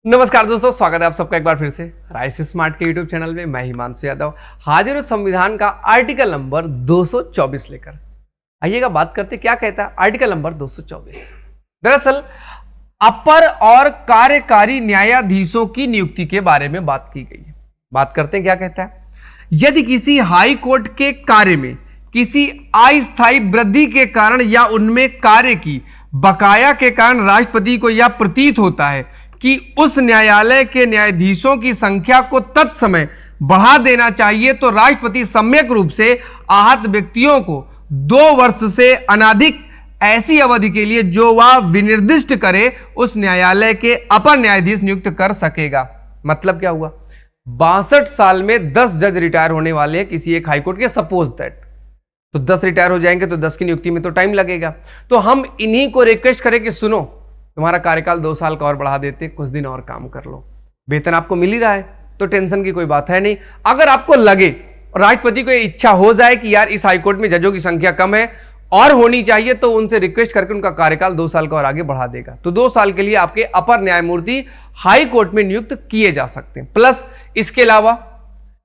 नमस्कार दोस्तों, स्वागत है आप सबका एक बार फिर से राइस स्मार्ट के यूट्यूब चैनल में। मैं हिमांशु यादव हाजिर हूं संविधान का आर्टिकल नंबर 224 लेकर। आइएगा बात करते क्या कहता है आर्टिकल नंबर 224। दरअसल अपर और कार्यकारी न्यायाधीशों की नियुक्ति के बारे में बात की गई है। बात करते हैं क्या कहता है। यदि किसी हाई कोर्ट के कार्य में किसी अस्थायी वृद्धि के कारण या उनमें कार्य की बकाया के कारण राष्ट्रपति को यह प्रतीत होता है कि उस न्यायालय के न्यायाधीशों की संख्या को तत्समय बढ़ा देना चाहिए, तो राष्ट्रपति सम्यक रूप से आहत व्यक्तियों को 2 वर्ष से अनधिक ऐसी अवधि के लिए जो वह विनिर्दिष्ट करे उस न्यायालय के अपर न्यायाधीश नियुक्त कर सकेगा। मतलब क्या हुआ, 62 साल में 10 जज रिटायर होने वाले हैं किसी एक हाईकोर्ट के, सपोज दैट, तो 10 रिटायर हो जाएंगे तो 10 की नियुक्ति में तो टाइम लगेगा। तो हम इन्हीं को रिक्वेस्ट करें कि सुनो, तुम्हारा कार्यकाल 2 साल का और बढ़ा देते, कुछ दिन और काम कर लो, वेतन आपको मिल ही रहा है तो टेंशन की कोई बात है नहीं। अगर आपको लगे और राष्ट्रपति को इच्छा हो जाए कि यार इस हाईकोर्ट में जजों की संख्या कम है और होनी चाहिए, तो उनसे रिक्वेस्ट करके उनका कार्यकाल 2 साल का और आगे बढ़ा देगा। तो 2 साल के लिए आपके अपर न्यायमूर्ति हाई कोर्ट में नियुक्त किए जा सकते हैं। प्लस इसके अलावा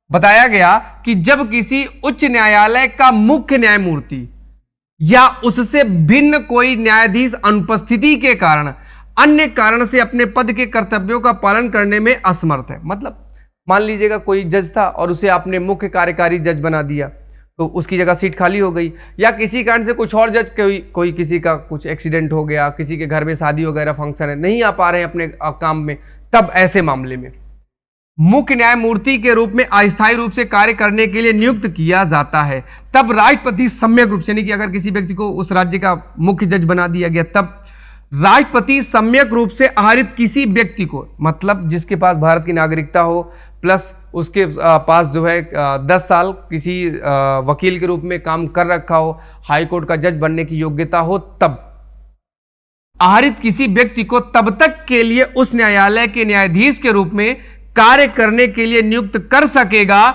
बताया गया कि जब किसी उच्च न्यायालय का मुख्य न्यायमूर्ति या उससे भिन्न कोई न्यायाधीश अनुपस्थिति के कारण अन्य कारण से अपने पद के कर्तव्यों का पालन करने में असमर्थ है। मतलब मान लीजिएगा कोई जज था और उसे आपने मुख्य कार्यकारी जज बना दिया, तो उसकी जगह सीट खाली हो गई, या किसी कारण से कुछ और जज कोई किसी का कुछ एक्सीडेंट हो गया, किसी के घर में शादी वगैरह फंक्शन है, नहीं आ पा रहे हैं अपने काम में, तब ऐसे मामले में मुख्य न्यायमूर्ति के रूप में अस्थायी रूप से कार्य करने के लिए नियुक्त किया जाता है। तब राष्ट्रपति सम्यक रूप से, यानी कि अगर किसी व्यक्ति को उस राज्य का मुख्य जज बना दिया गया, तब राष्ट्रपति सम्यक रूप से आहरित किसी व्यक्ति को, मतलब जिसके पास भारत की नागरिकता हो प्लस उसके पास जो है 10 साल किसी वकील के रूप में काम कर रखा हो, हाईकोर्ट का जज बनने की योग्यता हो, तब आहरित किसी व्यक्ति को तब तक के लिए उस न्यायालय के न्यायाधीश के रूप में कार्य करने के लिए नियुक्त कर सकेगा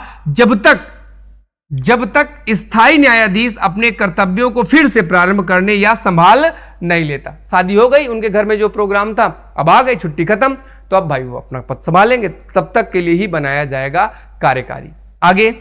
जब तक स्थायी न्यायाधीश अपने कर्तव्यों को फिर से प्रारंभ करने या संभाल नहीं लेता। शादी हो गई, उनके घर में जो प्रोग्राम था अब आ गई, छुट्टी खत्म, तो अब भाई वो अपना पद संभालेंगे, तब तक के लिए ही बनाया जाएगा कार्यकारी। आगे,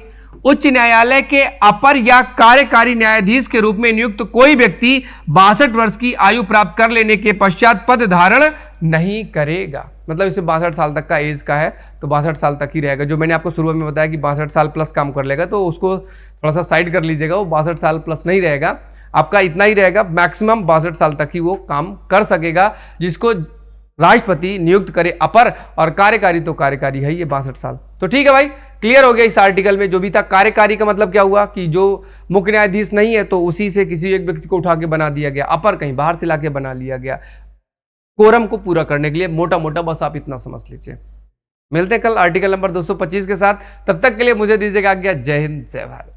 उच्च न्यायालय के अपर या कार्यकारी न्यायाधीश के रूप में नियुक्त कोई व्यक्ति 62 वर्ष की आयु प्राप्त कर लेने के पश्चात पद धारण नहीं करेगा। मतलब इसे 62 साल तक का एज का है तो 62 साल तक ही रहेगा। जो मैंने आपको शुरुआत में बताया कि 62 साल प्लस काम कर लेगा, तो उसको थोड़ा सा साइड कर लीजिएगा, वो 62 साल प्लस नहीं रहेगा, आपका इतना ही रहेगा, मैक्सिमम 62 साल तक ही वो काम कर सकेगा, जिसको राष्ट्रपति नियुक्त करे अपर, और कार्यकारी तो कार्यकारी है ये 62 साल। तो ठीक है भाई, क्लियर हो गया इस आर्टिकल में जो भी था। कार्यकारी का मतलब क्या हुआ कि जो मुख्य न्यायाधीश नहीं है तो उसी से किसी एक व्यक्ति को उठा के बना दिया गया, अपर कहीं बाहर से लाके बना लिया गया, कोरम को पूरा करने के लिए। मोटा मोटा बस आप इतना समझ लीजिए। मिलते हैं कल आर्टिकल नंबर 225 के साथ, तब तक के लिए मुझे दीजिएगा आज्ञा। जय हिंद, जय भारत।